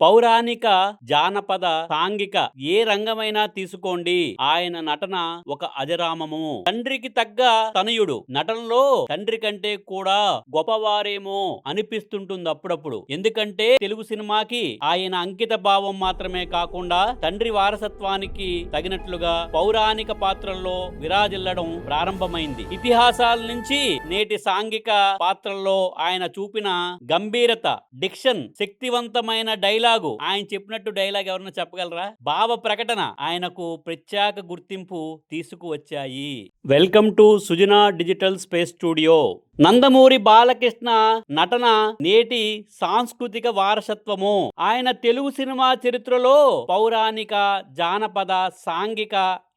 పౌరాణిక, జానపద, సాంఘిక ఏ రంగమైనా తీసుకోండి, ఆయన నటన ఒక అజరామము. తండ్రికి తగ్గ తనయుడు. నటనలో తండ్రి కంటే కూడా గొప్పవారేమో అనిపిస్తుంటుంది అప్పుడప్పుడు. ఎందుకంటే తెలుగు సినిమాకి ఆయన అంకిత భావం మాత్రమే కాకుండా తండ్రి వారసత్వానికి తగినట్లుగా పౌరాణిక పాత్రల్లో విరాజిల్లడం ప్రారంభమైంది. ఇతిహాసాల నుంచి నేటి సాంఘిక పాత్రల్లో ఆయన చూపిన గంభీరత, డిక్షన్, శక్తివంతమైన డైలాగు, ఆయన చెప్పినట్టు డైలాగ్ ఎవరన్నా చెప్పగలరా? భావ ప్రకటన ఆయనకు ప్రత్యేక గుర్తింపు తీసుకువచ్చాయి. Welcome to Sujana digital space studio. Nandamuri Balakrishna నటన నేటి సాంస్కృతిక వారసత్వము. ఆయన తెలుగు సినిమా చరిత్రలో పౌరాణిక, జానపద, సాంఘిక,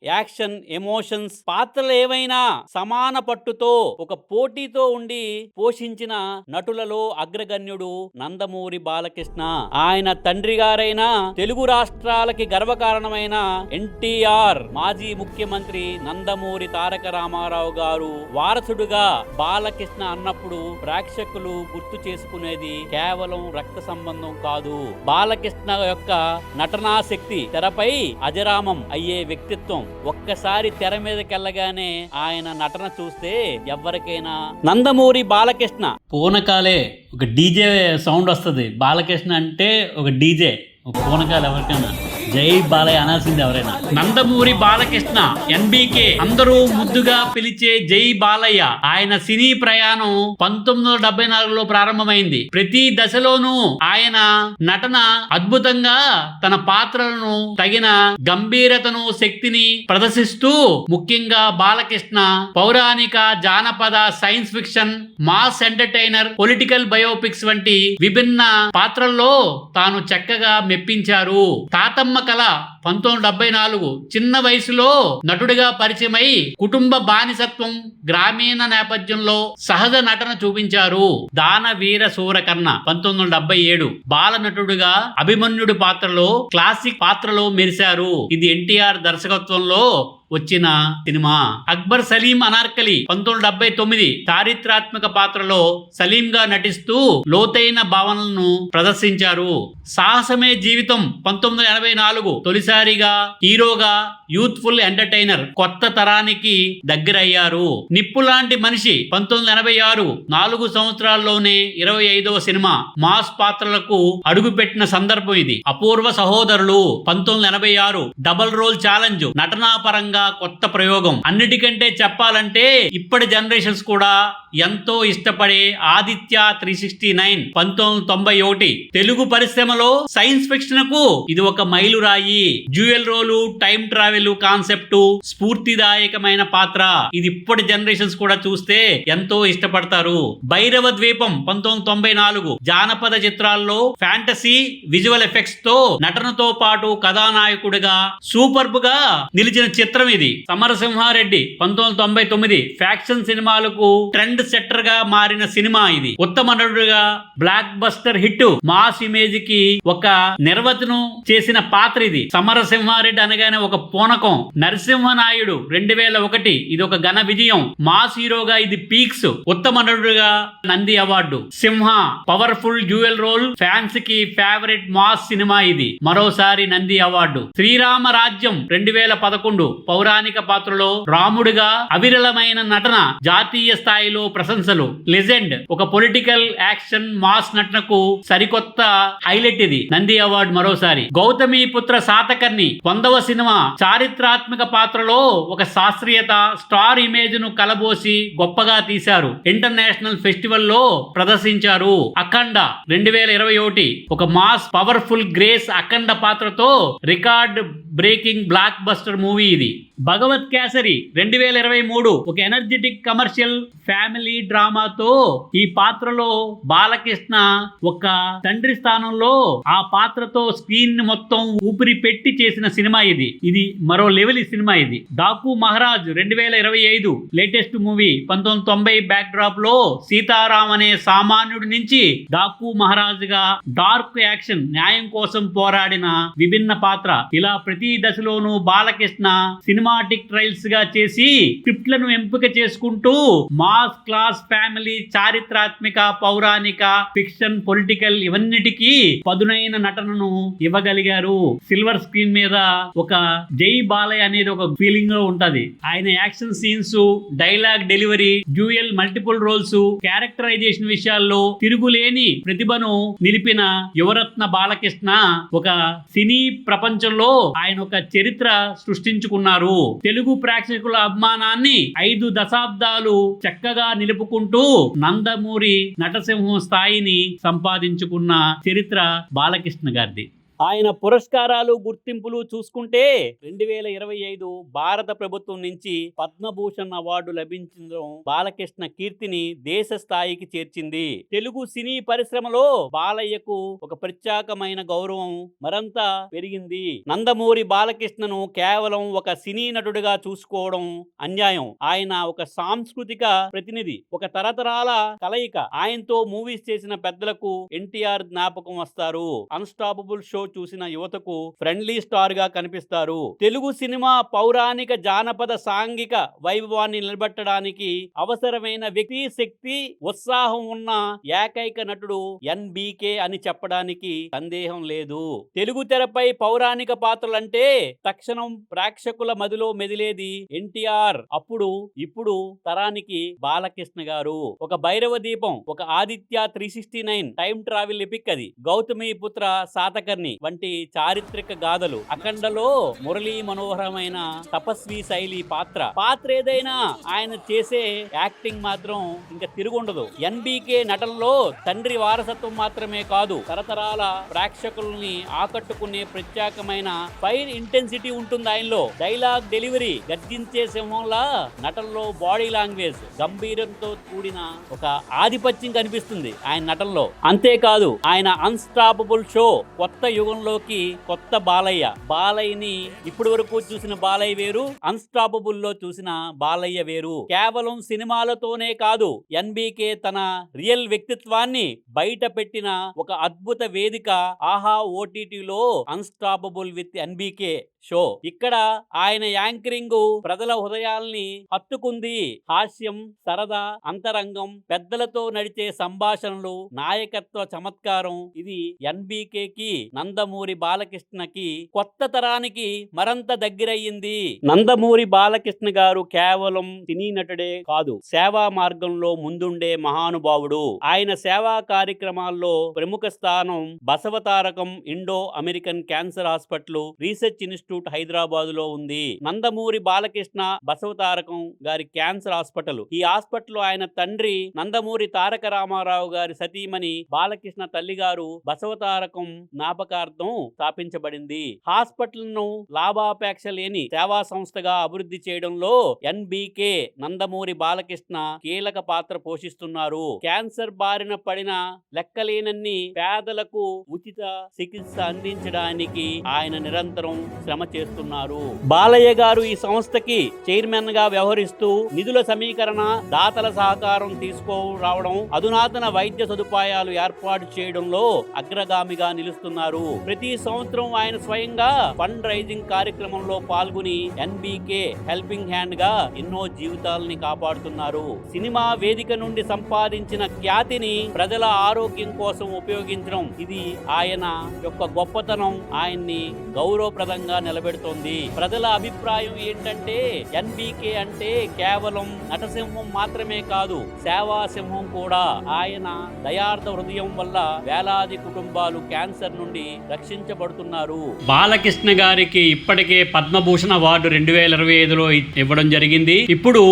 యాక్షన్, ఎమోషన్స్ పాత్రలు ఏవైనా సమాన పట్టుతో ఒక పోటీతో ఉండి పోషించిన నటులలో అగ్రగణ్యుడు నందమూరి బాలకృష్ణ. ఆయన తండ్రి గారైన తెలుగు రాష్ట్రాలకి గర్వకారణమైన ఎన్టీఆర్, మాజీ ముఖ్యమంత్రి నందమూరి తారక రామారావు గారు వారసుడుగా బాలకృష్ణ అన్నప్పుడు ప్రేక్షకులు గుర్తు చేసుకునేది కేవలం రక్త సంబంధం కాదు, బాలకృష్ణ యొక్క నటనా శక్తి, తెరపై అజరామం అయ్యే వ్యక్తిత్వం. ఒక్కసారి తెర మీదకెళ్ళగానే ఆయన నటన చూస్తే ఎవరికైనా నందమూరి బాలకృష్ణ పూనకాలే ఒక డీజే సౌండ్ వస్తుంది. బాలకృష్ణ అంటే ఒక డీజే, ఒక పూనకాలు ఎవరికైనా జై బాలయ్య అనాల్సింది ఎవరైనా. నందమూరి బాలకృష్ణ ఎన్బీకే అందరూ ముద్దుగా పిలిచే జై బాలయ్య. ఆయన సినీ ప్రయాణం 1974లో ప్రారంభమైంది. ప్రతి దశలోనూ ఆయన నటన అద్భుతంగా తన పాత్రలను తగిన గంభీరతను, శక్తిని ప్రదర్శిస్తూ ముఖ్యంగా బాలకృష్ణ పౌరాణిక, జానపద, science fiction, mass entertainer, political biopics వంటి విభిన్న పాత్రల్లో తాను చక్కగా మెప్పించారు. తాతమ్మ కళ 1974 చిన్న వయసులో నటుడిగా పరిచయమై కుటుంబ బానిసత్వం, గ్రామీణ నేపథ్యంలో సహజ నటన చూపించారు. దానవీర సూరకర్ణ 1977 బాల నటుడిగా అభిమన్యుడి పాత్రలో క్లాసిక్ పాత్రలో మెరిశారు. ఇది ఎన్టీఆర్ దర్శకత్వంలో వచ్చిన సినిమా. అక్బర్ సలీం అనార్కలి 1979 చారిత్రాత్మక పాత్రలో సలీం గా నటిస్తూ లోతైన భావనలను ప్రదర్శించారు. సాహసమే జీవితం 1984 తొలిసారిగా హీరోగా యూత్ఫుల్ ఎంటర్టైనర్ కొత్త తరానికి దగ్గరయ్యారు. నిప్పు లాంటి మనిషి 1986 4 సంవత్సరాల్లోనే 25వ సినిమా. మాస్ పాత్రలకు అడుగుపెట్టిన సందర్భం ఇది. అపూర్వ సహోదరులు 1986 డబల్ రోల్ ఛాలెంజ్ నటనా పరంగా కొత్త ప్రయోగం. అన్నిటికంటే చెప్పాలంటే ఇప్పటి జనరేషన్స్ కూడా ఎంతో ఇష్టపడే ఆదిత్య 369 1991 తెలుగు పరిశ్రమలో సైన్స్ ఫిక్షన్ కు ఇది ఒక మైలురాయి. డ్యూయల్ రోలు, టైం ట్రావెల్ కాన్సెప్ట్, స్ఫూర్తిదాయకమైన పాత్ర. ఇది ఇప్పటి జనరేషన్స్ కూడా చూస్తే ఎంతో ఇష్టపడతారు. భైరవ ద్వీపం 1994 జానపద చిత్రాల్లో ఫ్యాంటసీ, విజువల్ ఎఫెక్ట్స్ తో నటనతో పాటు కథానాయకుడిగా సూపర్బ్ గా నిలిచిన చిత్రం ఇది. సమరసింహారెడ్డి 1999 ఫ్యాక్షన్ సినిమాలకు ట్రెండ్ సెట్టర్ గా మారిన సినిమా ఇది. ఉత్తమ నటుడిగా block buster hit, mass image కి ఒక నిర్వచనం చేసిన పాత్ర ఇది. సమరసింహారెడ్డి అనగానే ఒక పూనకం. నరసింహనాయుడు 2001 ఇది ఒక ఘన విజయం. మాస్ హీరోగా ఇది పీక్స్. ఉత్తమ నటుడిగా నంది అవార్డు. సింహ పవర్ఫుల్ డ్యూయల్ రోల్, ఫ్యాన్స్ కి ఫేవరెట్ మాస్ సినిమా ఇది. మరోసారి నంది అవార్డు. శ్రీరామ రాజ్యం 2011 పౌరాణిక పాత్రలో రాముడిగా అవిరళమైన నటన, జాతీయ స్థాయిలో ప్రశంసలు. లెజెండ్ ఒక పొలిటికల్ యాక్షన్ మాస్ నటనకు సరికొత్త హైలైట్ ఇది. నంది అవార్డు మరోసారి. గౌతమి పుత్ర శాతకర్ణి 100వ సినిమా. చారిత్రాత్మక పాత్రలో ఒక శాస్త్రీయత, స్టార్ ఇమేజ్ ను కలబోసి గొప్పగా తీశారు. ఇంటర్నేషనల్ ఫెస్టివల్ లో ప్రదర్శించారు. అఖండ 2021 ఒక మాస్ పవర్ఫుల్ గ్రేస్ అఖండ పాత్రతో record breaking blockbuster movie ఇది. భగవత్ కేసరి 2023 ఒక ఎనర్జెటిక్ కమర్షియల్ ఫ్యామిలీ డ్రామాతో ఈ పాత్రలో బాలకృష్ణ ఒక తండ్రి స్థానంలో ఆ పాత్రతో స్క్రీన్ మొత్తం ఊపిరి పెట్టి చేసిన సినిమా ఇది. ఇది మరో లెవెల్ సినిమా ఇది. Daaku Maharaj 2025 latest movie. 1990 back drop లో సీతారాం అనే సామాన్యుడి నుంచి డాకు మహారాజ్ గా డార్క్ యాక్షన్, న్యాయం కోసం పోరాడిన విభిన్న పాత్ర. ఇలా ప్రతి ప్రతి దశలోనూ బాలకృష్ణ సినిమాటిక్ ట్రయల్స్ గా చేసి స్క్రిప్ట్లను ఎంపిక చేసుకుంటూ మాస్ క్లాస్ ఫ్యామిలీ చారిత్రాత్మక పౌరాణిక ఫిక్షన్ పొలిటికల్ ఇవన్నిటికీ పదునైన నటనను ఇవ్వగలిగారు. సిల్వర్ స్క్రీన్ మీద ఒక జై బాలయ్య అనేది ఒక ఫీలింగ్ లో ఉంటది. ఆయన action scenes, dialogue delivery, dual multiple roles, characterisation విషయాల్లో తిరుగులేని ప్రతిభను నిలిపిన యువరత్న బాలకృష్ణ ఒక సినీ ప్రపంచంలో ఆయన ఒక చరిత్ర సృష్టించుకున్నారు. తెలుగు ప్రేక్షకుల అభిమానాన్ని 5 దశాబ్దాలు చక్కగా నిలుపుకుంటూ నందమూరి నటసింహం స్థాయిని సంపాదించుకున్న చరిత్ర బాలకృష్ణ గారిది. ఆయన పురస్కారాలు గుర్తింపులు చూసుకుంటే 2025 భారత ప్రభుత్వం నుంచి పద్మభూషణ్ అవార్డు లభించడం బాలకృష్ణ కీర్తిని దేశ స్థాయికి చేర్చింది. తెలుగు సినీ పరిశ్రమలో బాలయ్యకు ఒక ప్రత్యేకమైన గౌరవం మరంత పెరిగింది. నందమూరి బాలకృష్ణను కేవలం ఒక సినీ నటుడిగా చూసుకోవడం అన్యాయం. ఆయన ఒక సాంస్కృతిక ప్రతినిధి, ఒక తరతరాల కలయిక. ఆయనతో మూవీస్ చేసిన పెద్దలకు ఎన్టీఆర్ జ్ఞాపకం వస్తారు. అన్స్టాపబుల్ షో చూసిన యువతకు ఫ్రెండ్లీ స్టార్ గా కనిపిస్తారు. తెలుగు సినిమా పౌరాణిక జానపద సాంఘిక వైభవాన్ని నిలబెట్టడానికి అవసరమైన వ్యక్తి శక్తి ఉత్సాహం ఉన్న ఏకైక నటుడు ఎన్బీకే అని చెప్పడానికి సందేహం లేదు. తెలుగు తెరపై పౌరాణిక పాత్రలంటే తక్షణం ప్రేక్షకుల మదిలో మెదిలేది ఎన్టీఆర్. అప్పుడు ఇప్పుడు తరానికి బాలకృష్ణ గారు. ఒక భైరవ దీపం, ఒక ఆదిత్య 369 టైం ట్రావెల్ ఎపిక్ అది. గౌతమి పుత్ర శాతకర్ణి వంటి చారిత్రక గాథలు. అఖండలో మురళీ మనోహరమైన తపస్వి శైలి పాత్ర ఏదైనా ఆయన చేసే యాక్టింగ్ మాత్రం ఇంకా తిరుగుండదు. ఎన్బీకే నటనలో తండ్రి వారసత్వం మాత్రమే కాదు, తరతరాల ప్రేక్షకుల్ని ఆకట్టుకునే ప్రత్యేకమైన ఫైర్ ఇంటెన్సిటీ ఉంటుంది ఆయనలో. డైలాగ్ డెలివరీ గర్జించే సింహంలా, నటనలో బాడీ లాంగ్వేజ్ గంభీరంతో కూడిన ఒక ఆధిపత్యం కనిపిస్తుంది ఆయన నటనలో. అంతేకాదు ఆయన అన్స్టాపబుల్ షో కొత్త యుగంలోకి కొత్త బాలయ్యని ఇప్పటి వరకు చూసిన బాలయ్య వేరు, అన్స్టాపబుల్ లో చూసిన బాలయ్య వేరు. కేవలం సినిమాలతోనే కాదు, ఎన్బీకే తన రియల్ వ్యక్తిత్వాన్ని బయట పెట్టిన ఒక అద్భుత వేదిక ఆహా ఓటీటీలో అన్స్టాపబుల్ విత్ ఎన్బీకే షో. ఇక్కడ ఆయన యాంకరింగ్ ప్రజల హృదయాల్ని హత్తుకుంది. హాస్యం, సరదా, అంతరంగం, పెద్దలతో నడిచే సంభాషణలు, నాయకత్వ చమత్కారం, ఇది ఎన్బీకేకి నందమూరి బాలకృష్ణకి కొత్త తరానికి మరంత దగ్గరయ్యింది. నందమూరి బాలకృష్ణ గారు కేవలం సినీ నటుడే కాదు, సేవా మార్గంలో ముందుండే మహానుభావుడు. ఆయన సేవా కార్యక్రమాల్లో ప్రముఖ స్థానం Basavatarakam Indo American cancer hospital research institute Hyderabad లో ఉంది. నందమూరి బాలకృష్ణ బసవతారకం గారి క్యాన్సర్ హాస్పిటల్. ఈ హాస్పిటల్ ఆయన తండ్రి నందమూరి తారక రామారావు గారి సతీమణి బాలకృష్ణ తల్లి గారు బసవతారకం జ్ఞాపకార్థం స్థాపించబడింది. హాస్పిటల్ ను లాభాపేక్ష లేని సేవా సంస్థగా అభివృద్ధి చేయడంలో ఎన్బీకే నందమూరి బాలకృష్ణ కీలక పాత్ర పోషిస్తున్నారు. క్యాన్సర్ బారిన పడిన లెక్కలేనన్ని పేదలకు ఉచిత చికిత్స అందించడానికి ఆయన నిరంతరం శ్రమ చేస్తున్నారు. బాలయ్య గారు ఈ సంస్థకి చైర్మన్ గా వ్యవహరిస్తూ నిధుల సమీకరణ, దాతల సహకారం తీసుకురావడం, అధునాతన వైద్య సదుపాయాలు ఏర్పాటు చేయడంలో అగ్రగామిగా నిలుస్తున్నారు. ప్రతి సంవత్సరం ఆయన స్వయంగా ఫండ్ రైజింగ్ కార్యక్రమంలో పాల్గొని ఎన్బీకే హెల్పింగ్ హ్యాండ్ గా ఎన్నో జీవితాలని కాపాడుతున్నారు. సినిమా వేదిక నుండి సంపాదించిన ఖ్యాతిని ప్రజల ఆరోగ్యం కోసం ఉపయోగించడం, ఇది ఆయన యొక్క గొప్పతనం, ఆయన్ని గౌరవప్రదంగా నిలబెడుతోంది. ప్రజల అభిప్రాయం ఏంటంటే ఎన్బీకే అంటే కేవలం నటసింహం మాత్రమే కాదు, సేవా సింహం కూడా. ఆయన దయార్థ హృదయం వల్ల వేలాది కుటుంబాలు క్యాన్సర్ నుండి రక్షించబడుతున్నారు. బాలకృష్ణ గారికి ఇప్పటికే పద్మభూషణ్ అవార్డు 2025లో ఇవ్వడం జరిగింది. ఇప్పుడు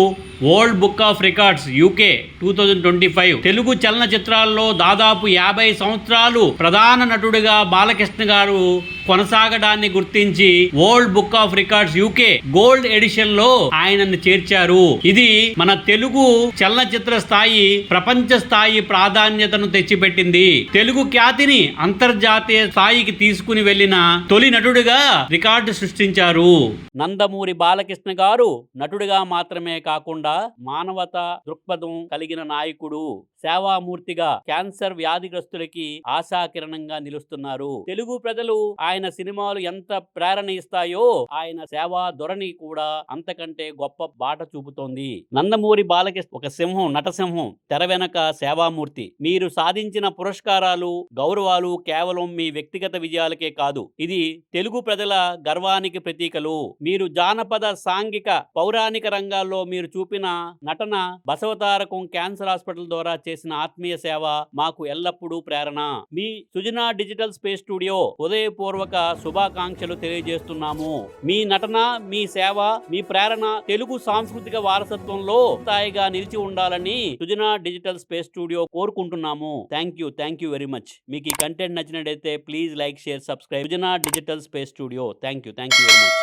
world book of records UK 2025 Telugu చలనచిత్రాల్లో దాదాపు 50 సంవత్సరాలు ప్రధాన నటుడిగా బాలకృష్ణ గారు కొనసాగడాన్ని గుర్తించి world book of records UK gold edition లో ఆయనను చేర్చారు. ఇది మన తెలుగు చలనచిత్ర స్థాయి, ప్రపంచ స్థాయి ప్రాధాన్యతను తెచ్చిపెట్టింది. తెలుగు ఖ్యాతిని అంతర్జాతీయ స్థాయికి తీసుకుని వెళ్లిన తొలి నటుడిగా రికార్డు సృష్టించారు. నందమూరి బాలకృష్ణ గారు నటుడిగా మాత్రమే కాకుండా మానవత దృక్పథం కలిగిన నాయకుడు. సేవామూర్తిగా క్యాన్సర్ వ్యాధిగ్రస్తులకి ఆశాకిరణంగా నిలుస్తున్నారు. తెలుగు ప్రజలు ఆయన సినిమాలు ఎంత ప్రేరణ ఇస్తాయో ఆయన సేవా ధోరణి కూడా అంతకంటే గొప్ప బాట చూపుతోంది. నందమూరి బాలకృష్ణ ఒక సింహం, నటసింహం, తెర వెనక సేవామూర్తి. మీరు సాధించిన పురస్కారాలు, గౌరవాలు కేవలం మీ వ్యక్తిగత విజయాలకే కాదు, ఇది తెలుగు ప్రజల గర్వానికి ప్రతీకలు. మీరు జానపద, సాంఘిక, పౌరాణిక రంగాల్లో మీరు చూపిన నటన, బసవతారకం క్యాన్సర్ హాస్పిటల్ ద్వారా చేసిన ఆత్మీయ సేవ మాకు ఎల్లప్పుడూ ప్రేరణ. మీ సుజనా డిజిటల్ స్పేస్ స్టూడియో హృదయపూర్వక శుభాకాంక్షలు తెలియజేస్తున్నాము. మీ నటన, మీ సేవ, మీ ప్రేరణ తెలుగు సాంస్కృతిక వారసత్వంలో స్థాయిగా నిలిచి ఉండాలని సుజనా డిజిటల్ స్పేస్ స్టూడియో కోరుకుంటున్నాము. Thank you very much. మీకు ఈ కంటెంట్ నచ్చినట్లయితే please like, share, subscribe Sujana digital space studio. Thank you very much.